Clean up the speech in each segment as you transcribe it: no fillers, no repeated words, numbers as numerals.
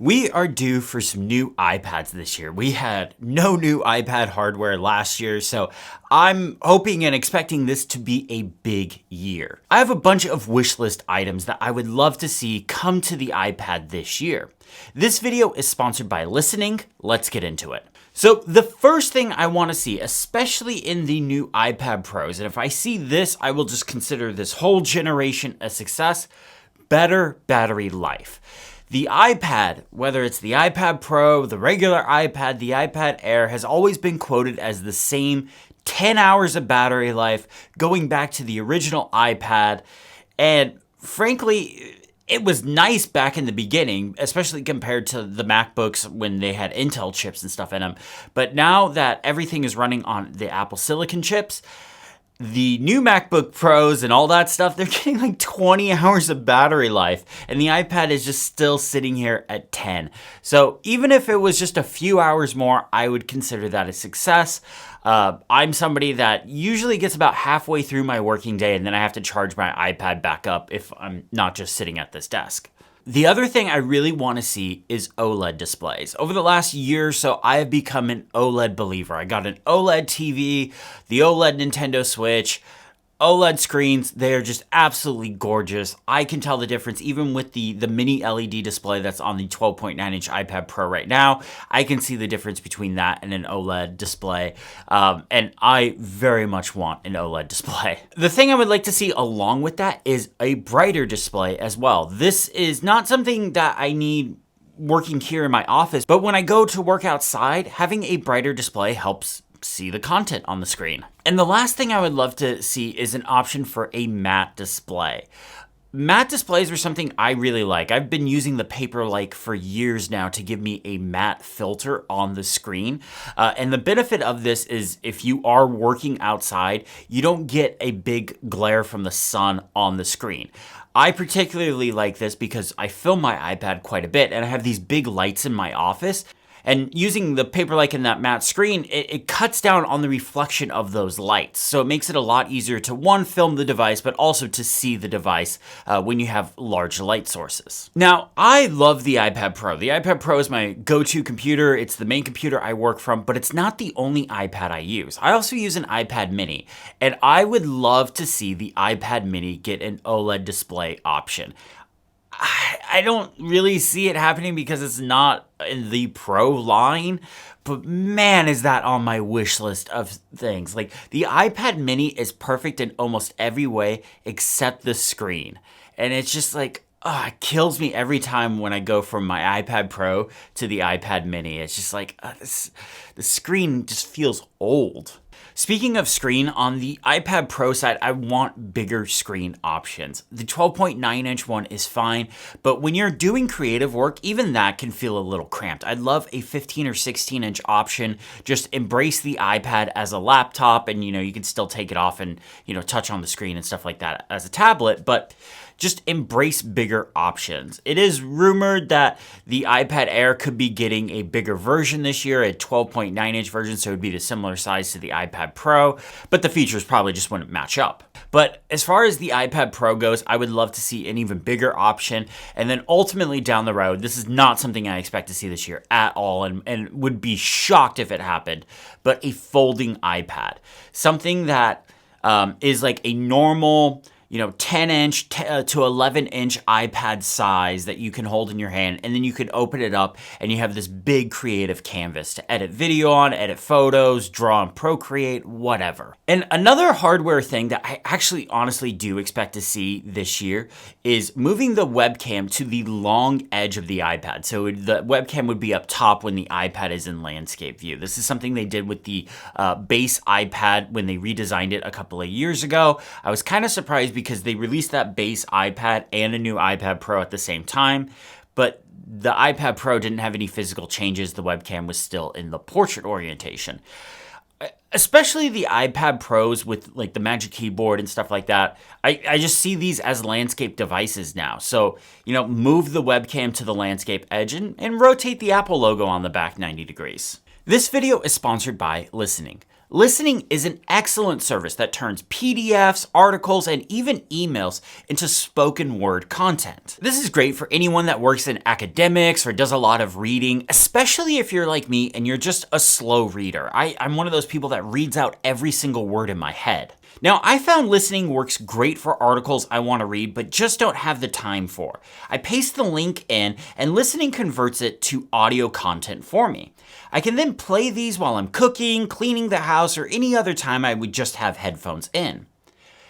We are due for some new iPads this year. We had no new iPad hardware last year, so I'm hoping and expecting this to be a big year. I have a bunch of wish list items that I would love to see come to the iPad this year. This video is sponsored by Listening. Let's get into it. So the first thing I want to see, especially in the new iPad Pros, and if I see this, I will just consider this whole generation a success, better battery life. The iPad, whether it's the iPad Pro, the regular iPad, the iPad Air, has always been quoted as the same 10 hours of battery life going back to the original iPad. And frankly, it was nice back in the beginning, especially compared to the MacBooks when they had Intel chips and stuff in them. But now that everything is running on the Apple Silicon chips, the new MacBook Pros and all that stuff, they're getting like 20 hours of battery life, and the iPad is just still sitting here at 10. So even if it was just a few hours more, I would consider that a success. I'm somebody that usually gets about halfway through my working day, and then I have to charge my iPad back up if I'm not just sitting at this desk. The other thing I really want to see is OLED displays. Over the last year or so, I have become an OLED believer. I got an OLED TV, the OLED Nintendo Switch, OLED screens. They're just absolutely gorgeous. I can tell the difference even with the mini LED display that's on the 12.9-inch iPad Pro right now. I can see the difference between that and an OLED display, and I very much want an OLED display. The thing I would like to see along with that is a brighter display as well. This is not something that I need working here in my office, but when I go to work outside, having a brighter display helps see the content on the screen. And the last thing I would love to see is an option for a matte display. Matte displays are something I really like. I've been using the Paperlike for years now to give me a matte filter on the screen. And the benefit of this is if you are working outside, you don't get a big glare from the sun on the screen. I particularly like this because I film my iPad quite a bit and I have these big lights in my office. And using the Paperlike in that matte screen, it cuts down on the reflection of those lights. So it makes it a lot easier to, one, film the device, but also to see the device when you have large light sources. Now, I love the iPad Pro. The iPad Pro is my go-to computer. It's the main computer I work from, but it's not the only iPad I use. I also use an iPad mini, and I would love to see the iPad mini get an OLED display option. I don't really see it happening because it's not in the Pro line, but man, is that on my wish list of things. Like, the iPad mini is perfect in almost every way except the screen. And it's just like, it kills me every time when I go from my iPad Pro to the iPad mini. It's just like, the screen just feels old. Speaking of screen, on the iPad Pro side, I want bigger screen options. The 12.9-inch one is fine, but when you're doing creative work, even that can feel a little cramped. I'd love a 15 or 16-inch option. Just embrace the iPad as a laptop, and you can still take it off and touch on the screen and stuff like that as a tablet, but just embrace bigger options. It is rumored that the iPad Air could be getting a bigger version this year, a 12.9-inch version, so it would be the similar size to the iPad Pro, but the features probably just wouldn't match up. But as far as the iPad Pro goes, I would love to see an even bigger option, and then ultimately down the road, this is not something I expect to see this year at all, and would be shocked if it happened, but a folding iPad. Something that is like a normal 10-inch to 11-inch iPad size that you can hold in your hand, and then you can open it up and you have this big creative canvas to edit video on, edit photos, draw and Procreate, whatever. And another hardware thing that I actually honestly do expect to see this year is moving the webcam to the long edge of the iPad. So the webcam would be up top when the iPad is in landscape view. This is something they did with the base iPad when they redesigned it a couple of years ago. I was kind of surprised because they released that base iPad and a new iPad Pro at the same time, but the iPad Pro didn't have any physical changes. The webcam was still in the portrait orientation. Especially the iPad Pros with like the Magic Keyboard and stuff like that. I just see these as landscape devices now. So, move the webcam to the landscape edge and rotate the Apple logo on the back 90 degrees. This video is sponsored by Listening. Listening is an excellent service that turns PDFs, articles, and even emails into spoken word content. This is great for anyone that works in academics or does a lot of reading, especially if you're like me and you're just a slow reader. I'm one of those people that reads out every single word in my head. Now, I found listening works great for articles I want to read, but just don't have the time for. I paste the link in, and listening converts it to audio content for me. I can then play these while I'm cooking, cleaning the house, or any other time I would just have headphones in.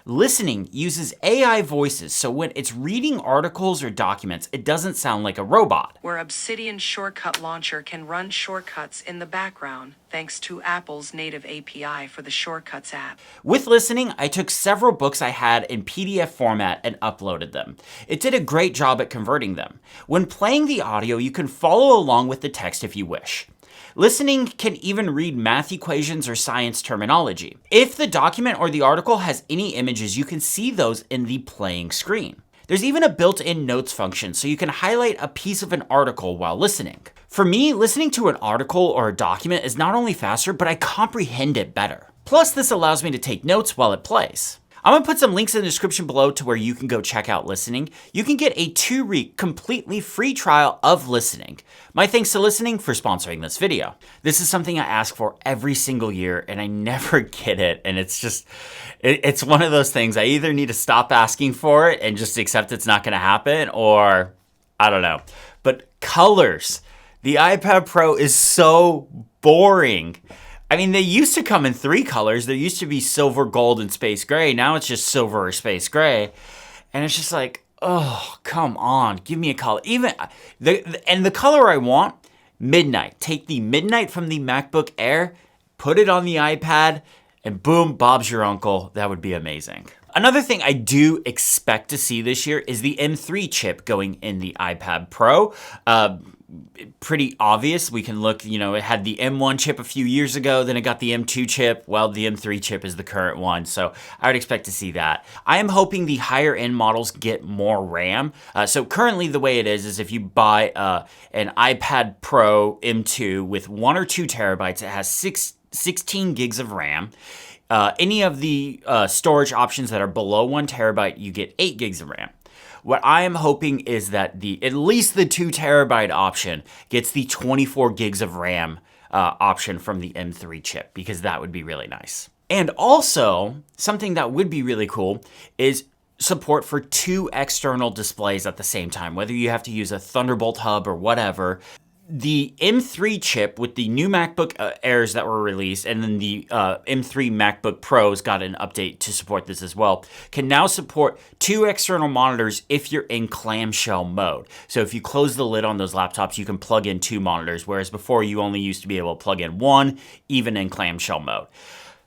Listening uses AI voices, so when it's reading articles or documents, it doesn't sound like a robot. Where Obsidian Shortcut Launcher can run shortcuts in the background, thanks to Apple's native API for the Shortcuts app. With listening, I took several books I had in PDF format and uploaded them. It did a great job at converting them. When playing the audio, you can follow along with the text if you wish. Listening can even read math equations or science terminology. If the document or the article has any images, you can see those in the playing screen. There's even a built-in notes function, so you can highlight a piece of an article while listening. For me, listening to an article or a document is not only faster, but I comprehend it better. Plus, this allows me to take notes while it plays. I'm gonna put some links in the description below to where you can go check out listening. You can get a 2-week completely free trial of listening. My thanks to Listening for sponsoring this video. This is something I ask for every single year and I never get it. And it's one of those things I either need to stop asking for it and just accept it's not gonna happen, or I don't know. But colors. The iPad Pro is so boring. I mean, they used to come in 3 colors. There used to be silver, gold, and space gray. Now it's just silver or space gray. And it's just like, oh, come on. Give me a color. Even the color I want, midnight. Take the midnight from the MacBook Air, put it on the iPad, and boom, Bob's your uncle. That would be amazing. Another thing I do expect to see this year is the M3 chip going in the iPad Pro. Pretty obvious. We can look, it had the M1 chip a few years ago, then it got the M2 chip. Well, the M3 chip is the current one, so I would expect to see that. I am hoping the higher end models get more RAM. So currently the way it is if you buy an iPad Pro M2 with 1 or 2 terabytes, it has 16 gigs of RAM. Any of the storage options that are below 1 terabyte, you get 8 gigs of RAM. What I am hoping is that at least the 2 terabyte option gets the 24 gigs of RAM option from the M3 chip, because that would be really nice. And also, something that would be really cool is support for 2 external displays at the same time, whether you have to use a Thunderbolt hub or whatever. The M3 chip with the new MacBook Airs that were released, and then the M3 MacBook Pros got an update to support this as well, can now support 2 external monitors if you're in clamshell mode. So if you close the lid on those laptops, you can plug in 2 monitors, whereas before you only used to be able to plug in 1, even in clamshell mode.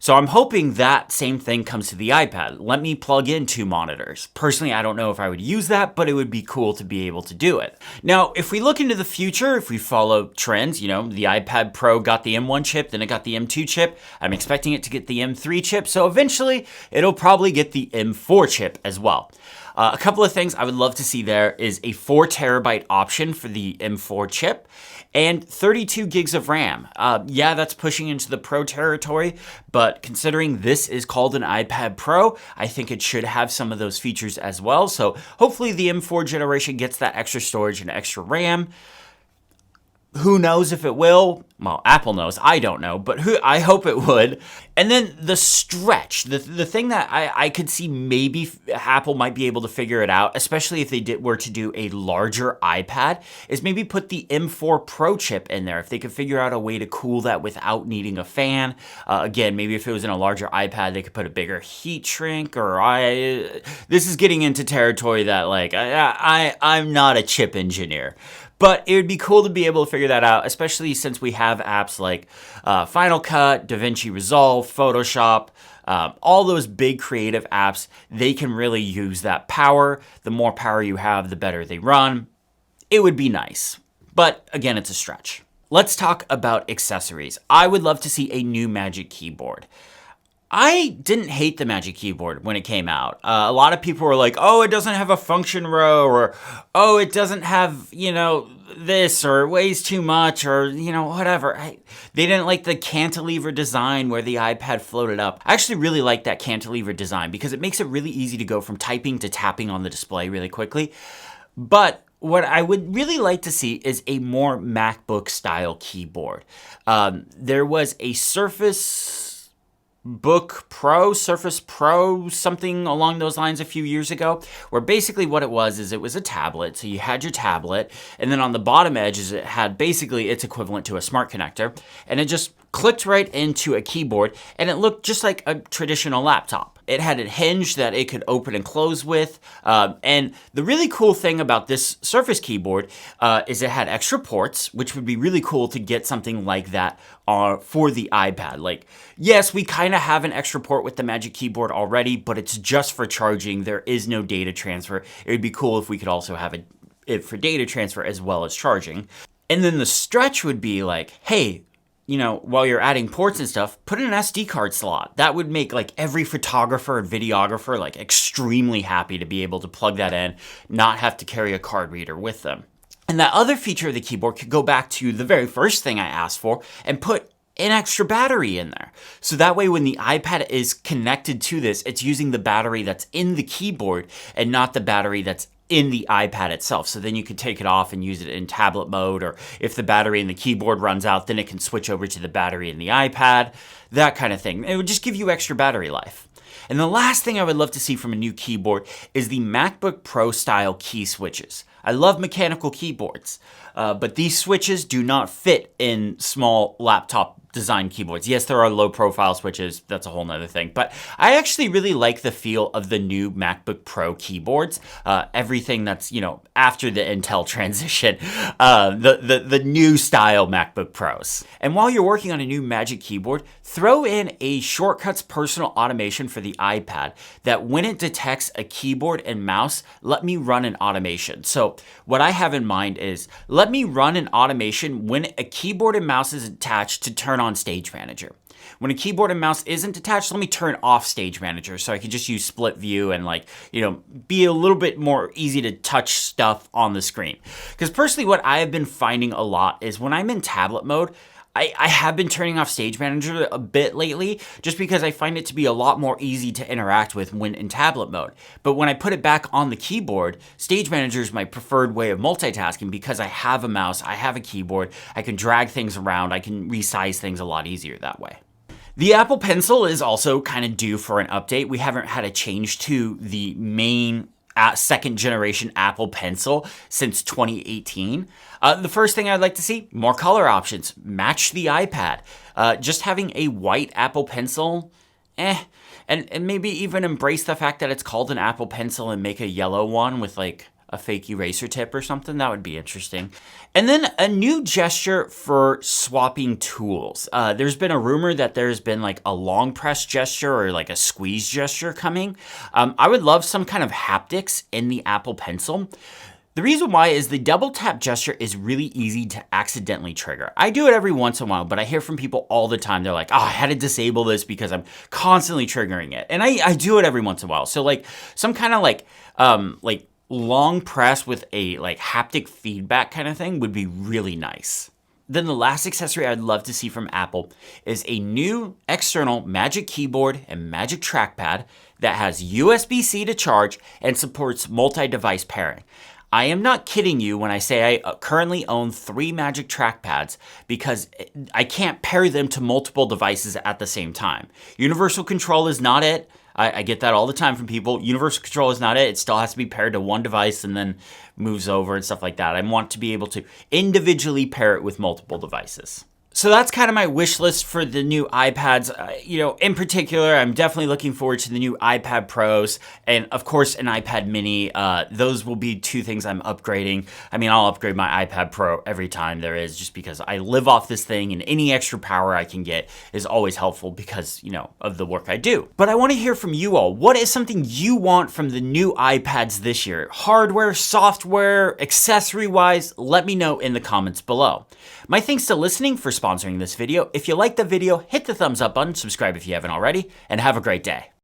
So I'm hoping that same thing comes to the iPad. Let me plug in 2 monitors. Personally, I don't know if I would use that, but it would be cool to be able to do it. Now, if we look into the future, if we follow trends, the iPad Pro got the M1 chip, then it got the M2 chip. I'm expecting it to get the M3 chip, so eventually it'll probably get the M4 chip as well. A couple of things I would love to see there is a 4 terabyte option for the M4 chip and 32 gigs of RAM. Yeah, that's pushing into the Pro territory, but considering this is called an iPad Pro, I think it should have some of those features as well. So hopefully the M4 generation gets that extra storage and extra RAM. Who knows if it will? Well, Apple knows. I don't know, but I hope it would. And then the stretch, the thing that I could see maybe Apple might be able to figure it out, especially if they were to do a larger iPad, is maybe put the M4 Pro chip in there. If they could figure out a way to cool that without needing a fan. Again, maybe if it was in a larger iPad, they could put a bigger heat shrink, or this is getting into territory that I'm not a chip engineer. But it would be cool to be able to figure that out, especially since we have apps like Final Cut, DaVinci Resolve, Photoshop, all those big creative apps. They can really use that power. The more power you have, the better they run. It would be nice. But again, it's a stretch. Let's talk about accessories. I would love to see a new Magic Keyboard. I didn't hate the Magic Keyboard when it came out. A lot of people were like, oh, it doesn't have a function row, or oh, it doesn't have, this, or it weighs too much, or, whatever. They didn't like the cantilever design where the iPad floated up. I actually really like that cantilever design because it makes it really easy to go from typing to tapping on the display really quickly. But what I would really like to see is a more MacBook style keyboard. There was a Surface Pro, something along those lines a few years ago, where basically what it was is it was a tablet. So you had your tablet, and then on the bottom edges, it had basically its equivalent to a smart connector, and it just clicked right into a keyboard, and it looked just like a traditional laptop. It had a hinge that it could open and close with, and the really cool thing about this Surface keyboard is it had extra ports, which would be really cool to get something like that for the iPad. Like, yes, we kind of have an extra port with the Magic Keyboard already, but it's just for charging. There is no data transfer. It would be cool if we could also have it for data transfer as well as charging. And then the stretch would be like, hey, while you're adding ports and stuff, put in an SD card slot. That would make like every photographer and videographer like extremely happy to be able to plug that in, not have to carry a card reader with them. And that other feature of the keyboard could go back to the very first thing I asked for and put an extra battery in there. So that way when the iPad is connected to this, it's using the battery that's in the keyboard and not the battery that's in the iPad itself. So then you could take it off and use it in tablet mode, or if the battery in the keyboard runs out, then it can switch over to the battery in the iPad, that kind of thing. It would just give you extra battery life. And the last thing I would love to see from a new keyboard is the MacBook Pro style key switches. I love mechanical keyboards, but these switches do not fit in small laptop design keyboards. Yes, there are low profile switches. That's a whole nother thing. But I actually really like the feel of the new MacBook Pro keyboards. Everything that's, after the Intel transition, the new style MacBook Pros. And while you're working on a new Magic Keyboard, throw in a Shortcuts personal automation for the iPad that when it detects a keyboard and mouse, let me run an automation. So what I have in mind is let me run an automation when a keyboard and mouse is attached to turn on Stage Manager. When a keyboard and mouse isn't attached, let me turn off Stage Manager so I can just use split view and be a little bit more easy to touch stuff on the screen. Because personally, what I have been finding a lot is when I'm in tablet mode, I have been turning off Stage Manager a bit lately just because I find it to be a lot more easy to interact with when in tablet mode. But when I put it back on the keyboard, Stage Manager is my preferred way of multitasking because I have a mouse, I have a keyboard, I can drag things around, I can resize things a lot easier that way. The Apple Pencil is also kind of due for an update. We haven't had a change to the main second generation Apple Pencil since 2018. The first thing I'd like to see, more color options, match the iPad. Just having a white Apple Pencil, and maybe even embrace the fact that it's called an Apple Pencil and make a yellow one with like a fake eraser tip or something. That would be interesting. And then a new gesture for swapping tools. There's been a rumor that there's been like a long press gesture or like a squeeze gesture coming. I would love some kind of haptics in the Apple Pencil. The reason why is the double tap gesture is really easy to accidentally trigger. I do it every once in a while, but I hear from people all the time. They're like, oh, I had to disable this because I'm constantly triggering it. And I do it every once in a while. So like some kind of like long press with a like haptic feedback kind of thing would be really nice. Then the last accessory I'd love to see from Apple is a new external Magic Keyboard and Magic Trackpad that has USB-C to charge and supports multi-device pairing. I am not kidding you when I say I currently own 3 Magic Trackpads because I can't pair them to multiple devices at the same time. Universal control is not it. I get that all the time from people. Universal control is not it. It still has to be paired to one device and then moves over and stuff like that. I want to be able to individually pair it with multiple devices. So that's kind of my wish list for the new iPads. In particular, I'm definitely looking forward to the new iPad Pros and, of course, an iPad Mini. Those will be 2 things I'm upgrading. I mean, I'll upgrade my iPad Pro every time there is just because I live off this thing and any extra power I can get is always helpful because, of the work I do. But I want to hear from you all. What is something you want from the new iPads this year? Hardware, software, accessory-wise? Let me know in the comments below. My thanks to listening. For sponsoring this video. If you liked the video, hit the thumbs up button, subscribe if you haven't already, and have a great day.